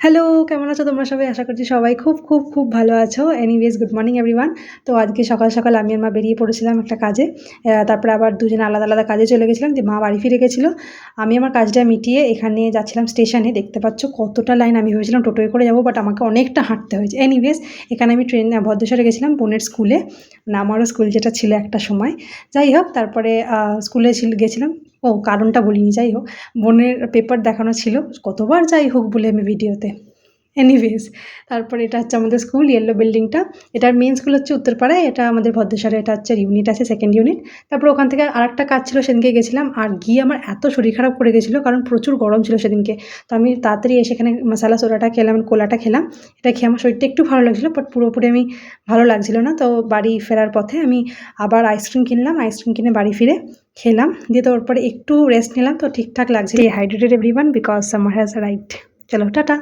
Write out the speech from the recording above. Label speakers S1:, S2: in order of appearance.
S1: Hello, কেমন আছো তোমরা সবাই? আশা করছি সবাই খুব, খুব, খুব ভালো আছো। Anyways good morning everyone. তো আজকে সকাল, সকাল আমি আর মা বেরিয়ে পড়েছিলাম একটা কাজে। তারপরে আবার দুজনে আলাদা, আলাদা কাজে চলে গেছিলাম। দিয়ে মা বাড়ি ফিরে গেছিলো। আমি আমার কাজটা মিটিয়ে এখানে যাচ্ছিলাম স্টেশনে। দেখতে পাচ্ছ কতটা লাইন। আমি ভেবেছিলাম টোটোয় করে যাবো, বাট আমাকে অনেকটা হাঁটতে হয়েছে। এনিওয়েজ এখানে আমি ভদ্রেশ্বরে গেছিলাম বোনের স্কুলে। মানে আমারও স্কুল যেটা ছিল একটা সময়। যাই হোক তারপরে স্কুলে গেছিলাম। কারণটা বলিনি, যাই হোক। বোনের পেপার দেখানো ছিল, কতবার যাই হোক বলে আমি ভিডিওতে। এনিওয়েজ তারপরে এটা হচ্ছে আমাদের স্কুল, ইয়েলো বিল্ডিংটা। এটার মেন স্কুল হচ্ছে উত্তরপাড়ায়, এটা আমাদের ভদ্রেশ্বরে। এটা হচ্ছে ইউনিট আছে, সেকেন্ড ইউনিট। তারপরে ওখান থেকে আরেকটা কাজ ছিল, সেদিনকে গেছিলাম। আর গিয়ে আমার এত শরীর খারাপ করে গেছিলো, কারণ প্রচুর গরম ছিল সেদিনকে। তো আমি তাড়াতাড়ি এসে এখানে মশালা সোডাটা খেলাম, কোলাটা খেলাম। এটা খেয়ে আমার শরীরটা একটু ভালো লাগছিলো, বাট পুরোপুরি আমি ভালো লাগছিলো না। তো বাড়ি ফেরার পথে আমি আবার আইসক্রিম কিনলাম। আইসক্রিম কিনে বাড়ি ফিরে খেলাম। দিয়ে তারপরে একটু রেস্ট নিলাম, তো ঠিকঠাক লাগছে। Hydrated everyone because summer has arrived. চলো টাটা।